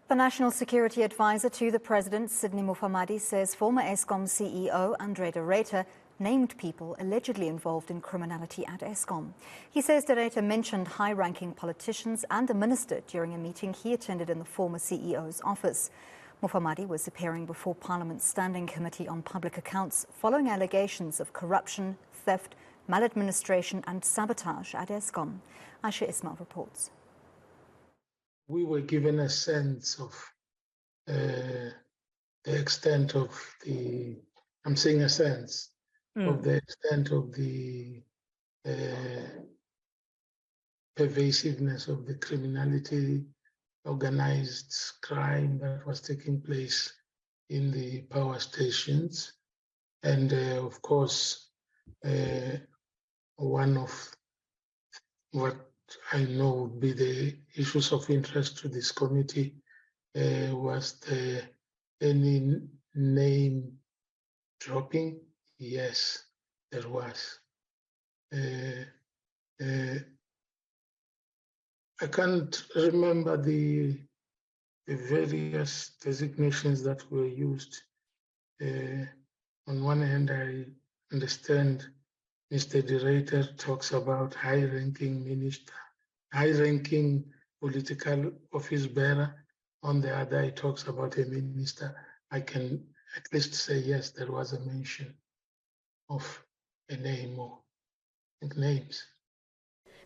The National Security Advisor to the President, Sydney Mufamadi, says former Eskom CEO Ruyter named people allegedly involved in criminality at Eskom. He says Ruyter mentioned high-ranking politicians and a minister during a meeting he attended in the former CEO's office. Mufamadi was appearing before Parliament's Standing Committee on Public Accounts following allegations of corruption, theft, maladministration and sabotage at Eskom. Ayesha Ismail reports. We were given a sense of the extent of the, I'm saying a sense of the extent of the pervasiveness of the criminality, organized crime that was taking place in the power stations. And of course, one of what I know would be the issues of interest to this committee was any name dropping. Yes, there was. I can't remember the various designations that were used. On one hand, I understand Mr. Ruyter talks about high-ranking minister, high-ranking political office bearer. On the other, he talks about a minister. I can at least say, yes, there was a mention of a name or names.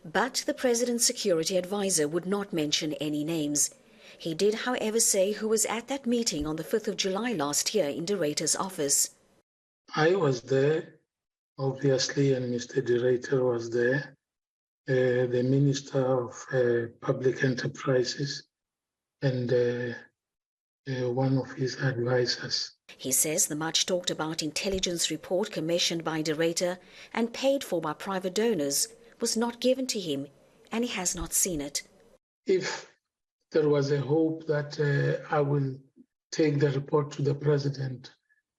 But the President's security advisor would not mention any names. He did, however, say who was at that meeting on the 5th of July last year in Ruyter's office. I was there, obviously, and Mr. Ruyter was there, the Minister of Public Enterprises, and one of his advisors. He says the much talked about intelligence report commissioned by Ruyter and paid for by private donors was not given to him, and he has not seen it. If there was a hope that I will take the report to the President,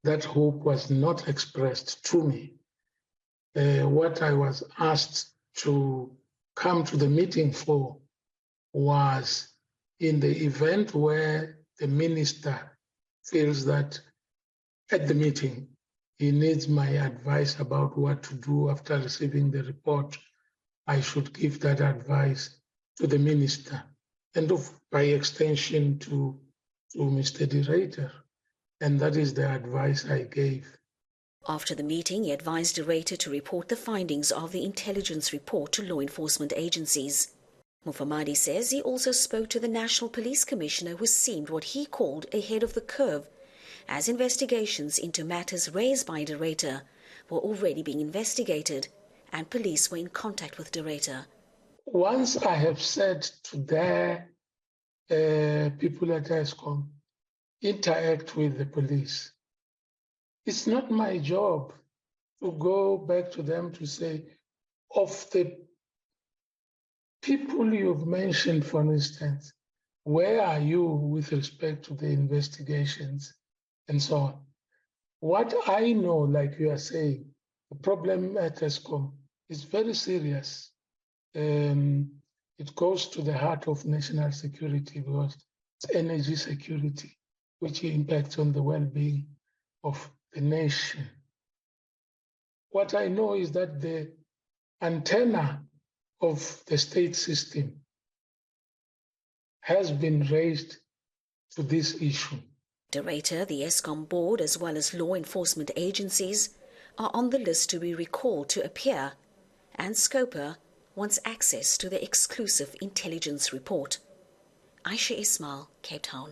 that hope was not expressed to me. What I was asked to come to the meeting for was in the event where the minister feels that at the meeting he needs my advice about what to do after receiving the report, I should give that advice to the minister and by extension to Mr. Ruyter. And that is the advice I gave. After the meeting, he advised Ruyter to report the findings of the intelligence report to law enforcement agencies. Mufamadi says he also spoke to the National Police Commissioner, who seemed what he called ahead of the curve, as investigations into matters raised by Ruyter were already being investigated and police were in contact with Ruyter. Once I have said to their people at Eskom, interact with the police, it's not my job to go back to them to say, of the people you've mentioned, for instance, where are you with respect to the investigations and so on? What I know, like you are saying, the problem at Eskom is very serious. It goes to the heart of national security because it's energy security, which impacts on the well-being of the nation. What I know is that the antenna of the state system has been raised to this issue. Ruyter, the Eskom board, as well as law enforcement agencies, are on the list to be recalled to appear, and Scoper wants access to the exclusive intelligence report. Ayesha Ismail, Cape Town.